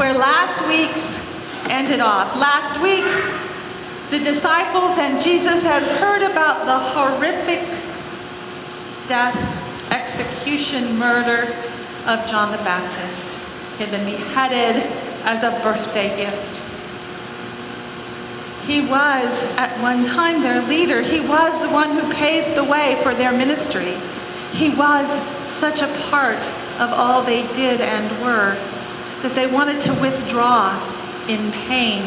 where last week's ended off. Last week, the disciples and Jesus had heard about the horrific death, execution, murder of John the Baptist. He had been beheaded as a birthday gift. He was, at one time, their leader. He was the one who paved the way for their ministry. He was such a part of all they did and were that they wanted to withdraw in pain,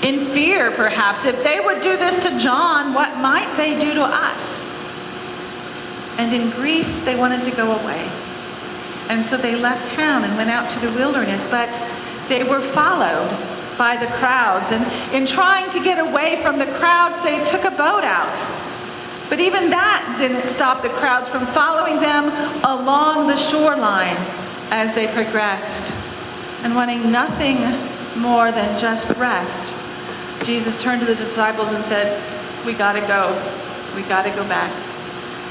in fear perhaps. If they would do this to John, what might they do to us? And in grief, they wanted to go away. And so they left town and went out to the wilderness, but they were followed by the crowds. And in trying to get away from the crowds, they took a boat out. But even that didn't stop the crowds from following them along the shoreline as they progressed. And wanting nothing more than just rest, Jesus turned to the disciples and said, "We gotta go. We gotta go back."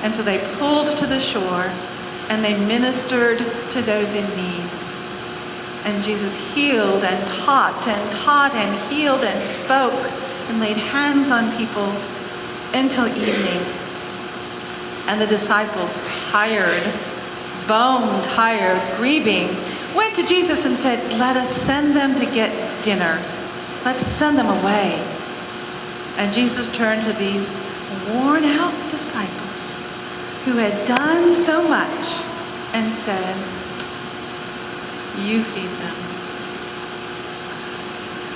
And so they pulled to the shore and they ministered to those in need. And Jesus healed and taught and healed and spoke and laid hands on people until evening. And the disciples, tired, bone-tired, grieving, went to Jesus and said, "Let us send them to get dinner. Let's send them away." And Jesus turned to these worn-out disciples who had done so much and said, "You feed them."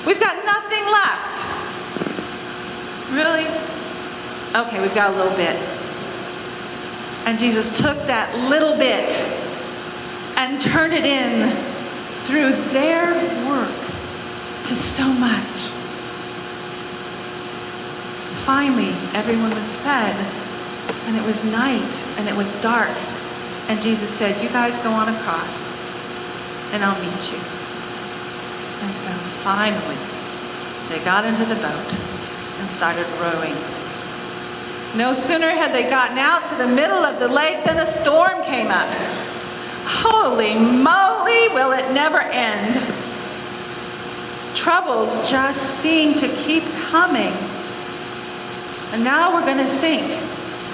We've got nothing left. Really? Okay, we've got a little bit. And Jesus took that little bit and turned it in through their work to so much. Finally, everyone was fed, and it was night, and it was dark. And Jesus said, "You guys go on across, and I'll meet you." And so finally, they got into the boat and started rowing. No sooner had they gotten out to the middle of the lake than a storm came up. Holy moly, will it never end? Troubles just seem to keep coming. And now we're going to sink.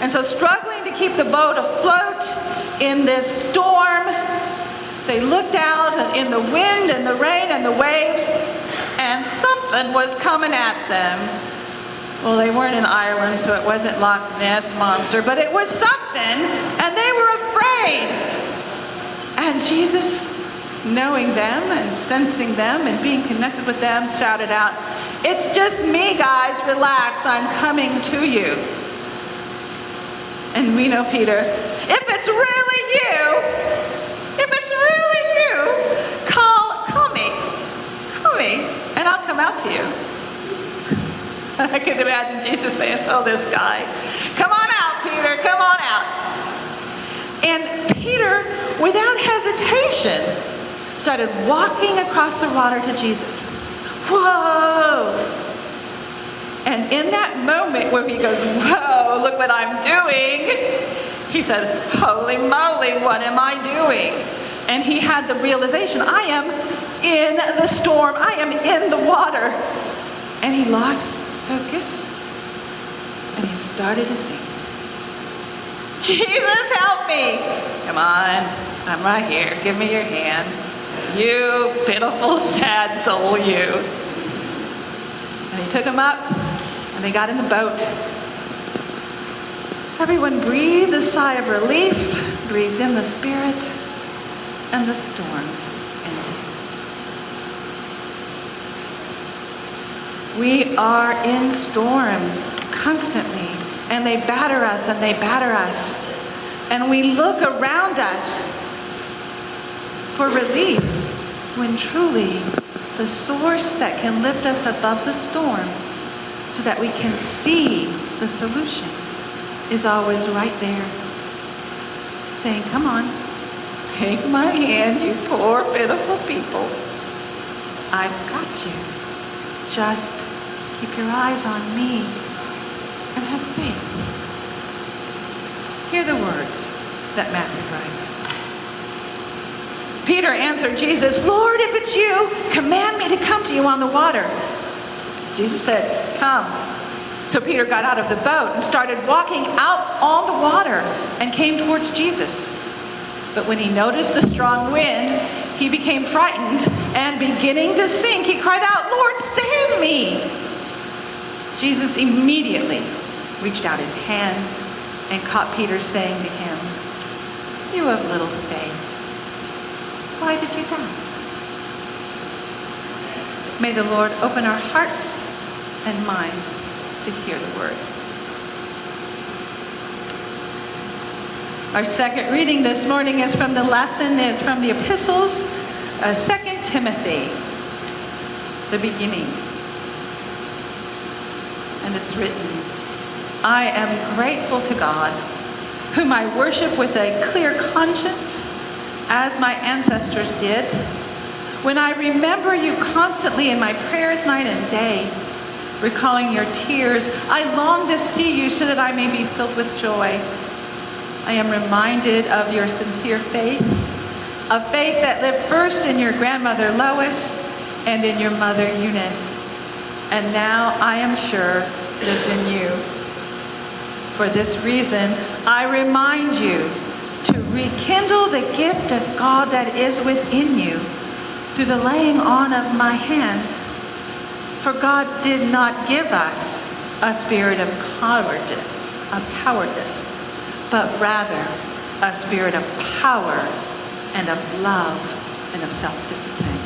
And so struggling to keep the boat afloat in this storm, they looked out in the wind and the rain and the waves, and something was coming at them. Well, they weren't in Ireland, so it wasn't Loch Ness Monster, but it was something, and they were afraid. And Jesus, knowing them and sensing them and being connected with them, shouted out, "It's just me, guys, relax, I'm coming to you." And we know Peter, if it's really you, call me, and I'll come out to you. I can imagine Jesus saying, "Oh, this guy, come on out, Peter, come on out." And Peter, without hesitation, started walking across the water to Jesus. Whoa! And in that moment where he goes, "Whoa, look what I'm doing," he said, "Holy moly, what am I doing?" And he had the realization, I am in the storm. I am in the water. And he lost focus. And he started to sink. "Jesus, help me." "Come on, I'm right here. Give me your hand. You pitiful, sad soul, you." And he took him up, and they got in the boat. Everyone breathed a sigh of relief, breathed in the Spirit, and the storm ended. We are in storms constantly, and they batter us, and they batter us. And we look around us for relief, when truly the source that can lift us above the storm so that we can see the solution is always right there, saying, "Come on, take my hand, you poor, pitiful people. I've got you. Just keep your eyes on me and have faith." Hear the words that Matthew writes. Peter answered Jesus, "Lord, if it's you, you on the water." Jesus said, "Come." So Peter got out of the boat and started walking out on the water and came towards Jesus. But when he noticed the strong wind, he became frightened, and beginning to sink, he cried out, "Lord, save me!" Jesus immediately reached out his hand and caught Peter, saying to him, "You have little faith. Why did you doubt?" May the Lord open our hearts and minds to hear the word. Our second reading this morning is from the epistles, 2 Timothy, the beginning. And it's written, "I am grateful to God, whom I worship with a clear conscience, as my ancestors did, when I remember you constantly in my prayers night and day. Recalling your tears, I long to see you so that I may be filled with joy. I am reminded of your sincere faith, a faith that lived first in your grandmother Lois and in your mother Eunice, and now I am sure lives in you. For this reason, I remind you to rekindle the gift of God that is within you through the laying on of my hands. For God did not give us a spirit of cowardice, but rather a spirit of power and of love and of self-discipline."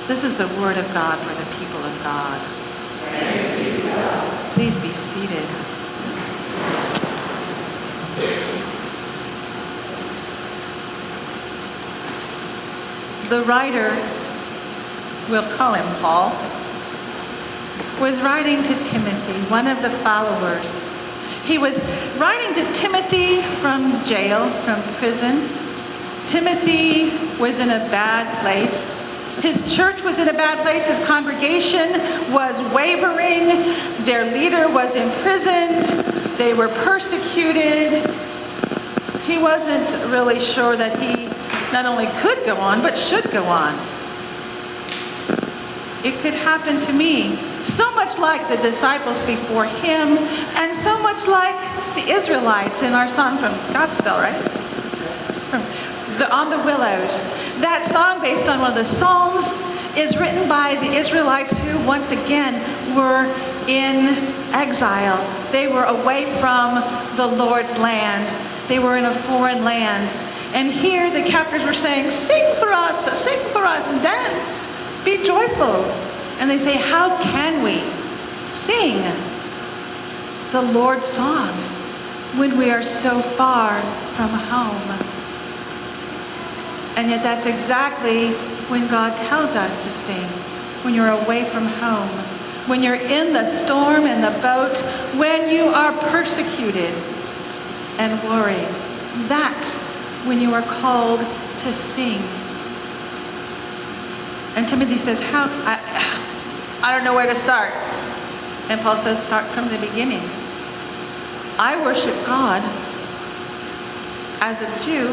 This is the word of God for the people of God. Please be seated. The writer, we'll call him Paul, was writing to Timothy, one of the followers. He was writing to Timothy from jail, from prison. Timothy was in a bad place. His church was in a bad place. His congregation was wavering. Their leader was imprisoned. They were persecuted. He wasn't really sure that he not only could go on, but should go on. It could happen to me. So much like the disciples before him, and so much like the Israelites in our song from Godspell, right? On the Willows. That song, based on one of the Psalms, is written by the Israelites who once again were in exile. They were away from the Lord's land. They were in a foreign land. And here the captors were saying, sing for us, and dance, be joyful. And they say, how can we sing the Lord's song when we are so far from home? And yet that's exactly when God tells us to sing, when you're away from home, when you're in the storm in the boat, when you are persecuted and worried. That's when you are called to sing. And Timothy says, I don't know where to start. And Paul says, start from the beginning. I worship God as a Jew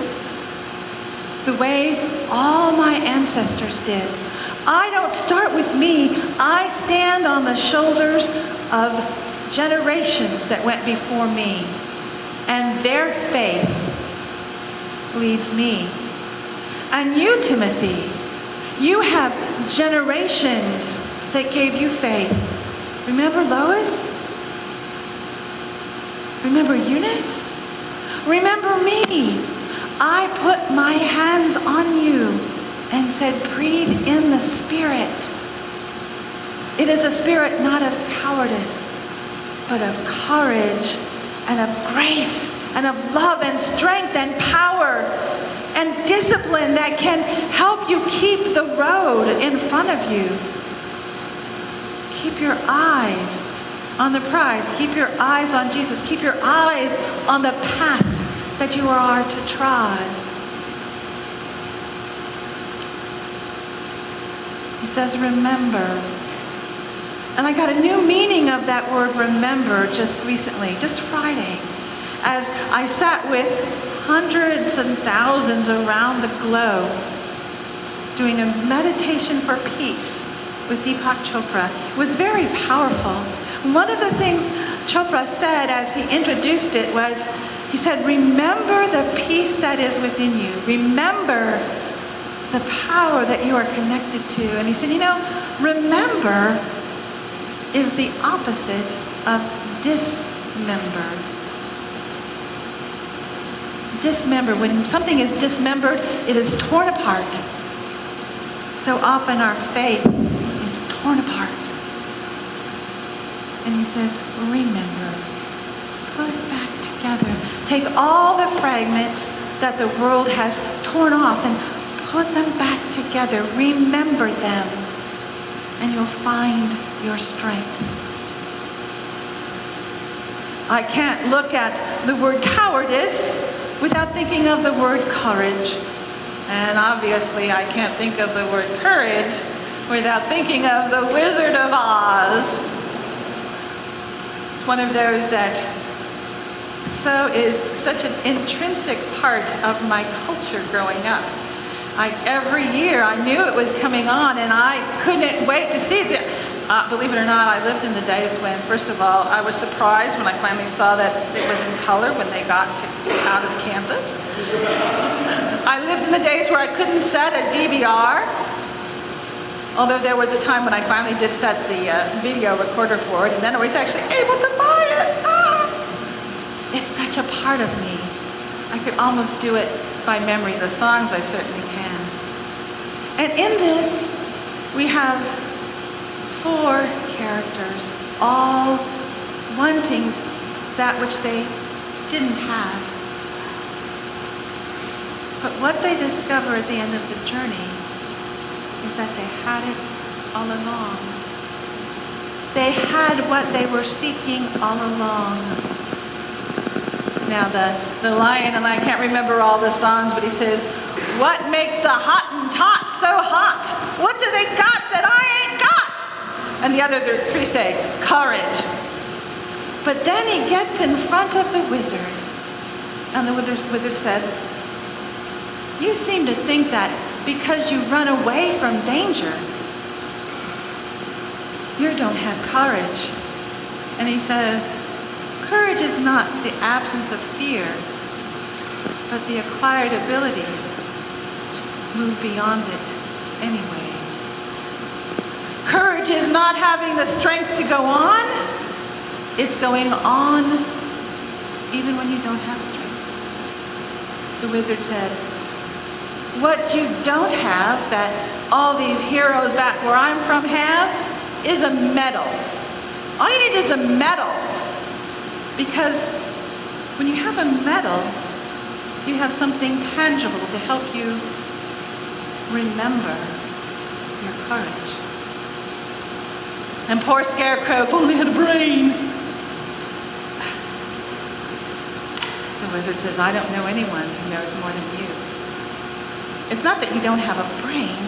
the way all my ancestors did. I don't start with me. I stand on the shoulders of generations that went before me. And their faith leads me. And you, Timothy, you have generations that gave you faith. Remember Lois? Remember Eunice? Remember me? I put my hands on you and said, breathe in the Spirit. It is a spirit not of cowardice, but of courage and of grace and of love and strength and power and discipline that can help you keep the road in front of you. Keep your eyes on the prize. Keep your eyes on Jesus. Keep your eyes on the path that you are to trod. He says, remember. And I got a new meaning of that word remember just recently, just Friday, as I sat with hundreds and thousands around the globe doing a meditation for peace with Deepak Chopra. It was very powerful. One of the things Chopra said as he introduced it was, he said, remember the peace that is within you. Remember the power that you are connected to. And he said, remember is the opposite of dismember. Dismember. When something is dismembered, it is torn apart. So often our faith is torn apart. And he says, remember. Put it back together. Take all the fragments that the world has torn off and put them back together. Remember them. And you'll find your strength. I can't look at the word cowardice without thinking of the word courage. And obviously I can't think of the word courage without thinking of the Wizard of Oz. It's one of those that is such an intrinsic part of my culture growing up. Every year I knew it was coming on and I couldn't wait to see it. Believe it or not, I lived in the days when, first of all, I was surprised when I finally saw that it was in color when they got out of Kansas. I lived in the days where I couldn't set a DVR, although there was a time when I finally did set the video recorder for it, and then I was actually able to buy it. It's such a part of me. I could almost do it by memory. The songs I certainly can. And in this, we have 4 characters, all wanting that which they didn't have. But what they discover at the end of the journey is that they had it all along. They had what they were seeking all along. Now the lion, and I can't remember all the songs, but he says, what makes the Hottentot so hot? What do they got that I ain't got? And the other 3 say, courage. But then he gets in front of the wizard. And the wizard said, you seem to think that because you run away from danger, you don't have courage. And he says, courage is not the absence of fear, but the acquired ability to move beyond it anyway. Courage is not having the strength to go on. It's going on even when you don't have strength. The wizard said, what you don't have that all these heroes back where I'm from have is a medal. All you need is a medal. Because when you have a medal, you have something tangible to help you remember your courage. And poor Scarecrow only had a brain. The wizard says, I don't know anyone who knows more than you. It's not that you don't have a brain.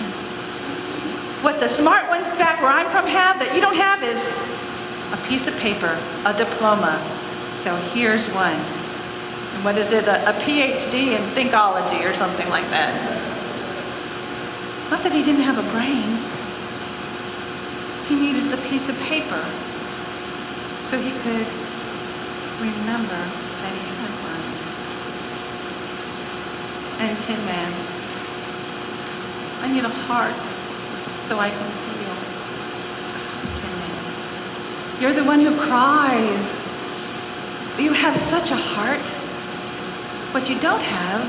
What the smart ones back where I'm from have that you don't have is a piece of paper, a diploma. So here's one. And what is it? A PhD in thinkology or something like that. It's not that he didn't have a brain. He needed the piece of paper so he could remember that he had one. And Tin Man, I need a heart so I can feel. Tin Man, you're the one who cries. You have such a heart. What you don't have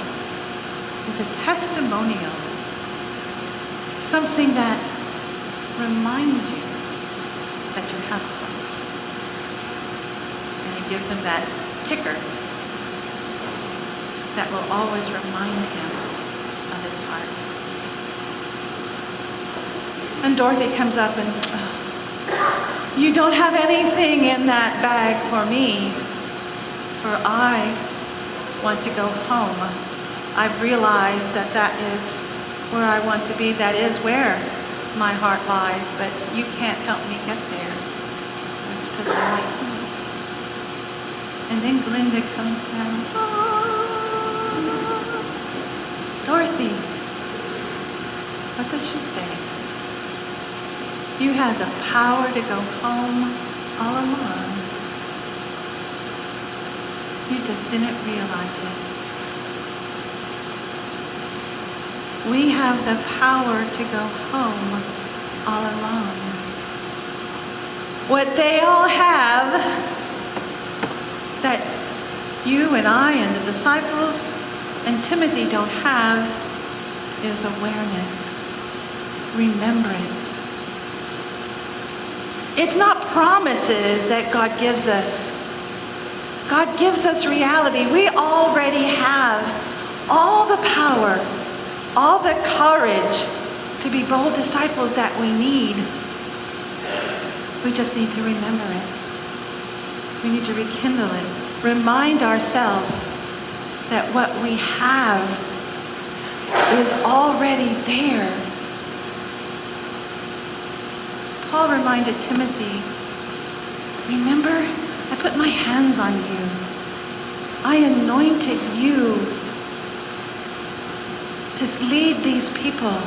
is a testimonial. Something that reminds you that you have a heart. And he gives him that ticker that will always remind him of his heart. And Dorothy comes up and, you don't have anything in that bag for me. For I want to go home. I've realized that is where I want to be. That is where my heart lies. But you can't help me get there. Because I can't. And then Glinda comes down. Oh, Dorothy. What does she say? You had the power to go home all along. You just didn't realize it. We have the power to go home all alone. What they all have that you and I and the disciples and Timothy don't have is awareness, remembrance. It's not promises that God gives us. God gives us reality. We already have all the power, all the courage to be bold disciples that we need. We just need to remember it. We need to rekindle it. Remind ourselves that what we have is already there. Paul reminded Timothy, remember, I put my hands on you. I anointed you to lead these people.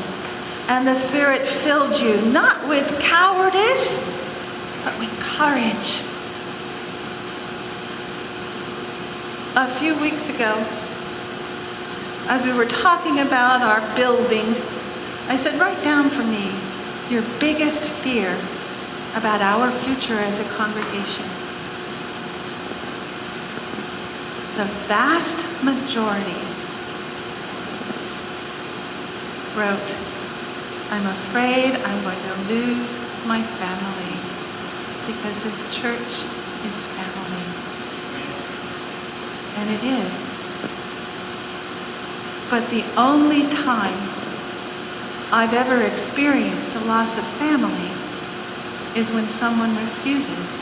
And the Spirit filled you, not with cowardice, but with courage. A few weeks ago, as we were talking about our building, I said, write down for me your biggest fear about our future as a congregation. The vast majority wrote, I'm afraid I'm going to lose my family because this church is family. And it is. But the only time I've ever experienced a loss of family is when someone refuses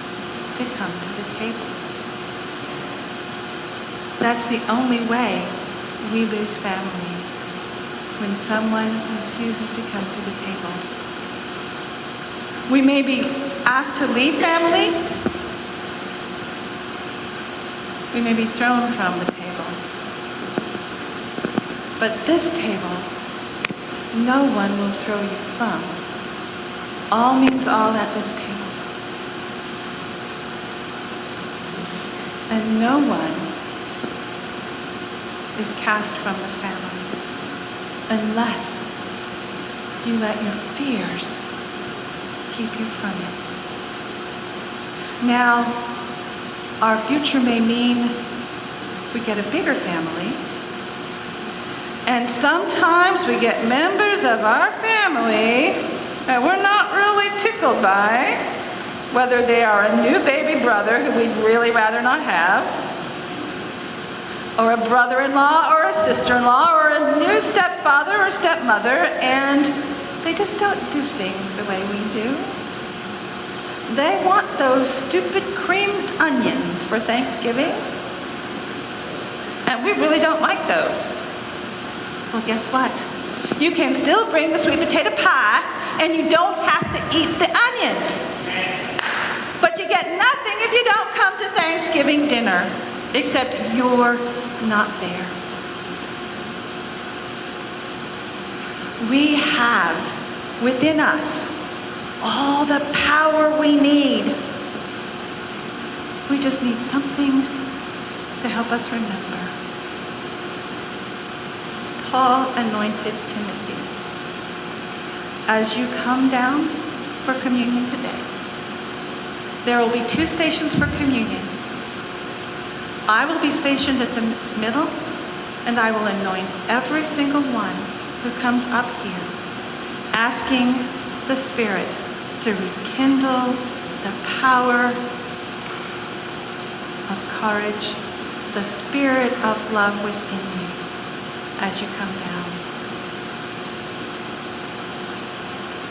to come to the table. That's the only way we lose family, when someone refuses to come to the table. We may be asked to leave family. We may be thrown from the table. But this table, no one will throw you from. All means all at this table. And no one is cast from the family unless you let your fears keep you from it. Now, our future may mean we get a bigger family, and sometimes we get members of our family that we're not really tickled by, whether they are a new baby brother who we'd really rather not have, or a brother-in-law or a sister-in-law or a new stepfather or stepmother, and they just don't do things the way we do. They want those stupid creamed onions for Thanksgiving, and we really don't like those. Well, guess what? You can still bring the sweet potato pie, and you don't have to eat the onions. But you get nothing if you don't come to Thanksgiving dinner, except you're not there. We have within us all the power we need. We just need something to help us remember. Paul anointed Timothy. As you come down for communion today, there will be 2 stations for communion. I will be stationed at the middle, and I will anoint every single one who comes up here, asking the Spirit to rekindle the power of courage, the spirit of love within you as you come down.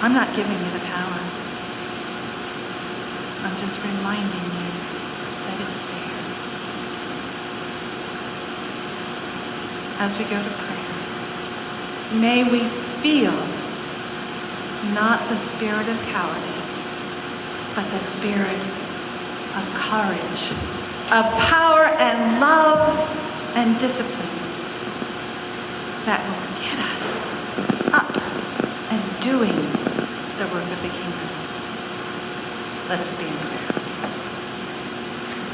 I'm not giving you the power. I'm just reminding you that it's there. As we go to prayer, may we feel not the spirit of cowardice, but the spirit of courage, of power and love and discipline that will get us up and doing the the work of the kingdom. Let us be in prayer.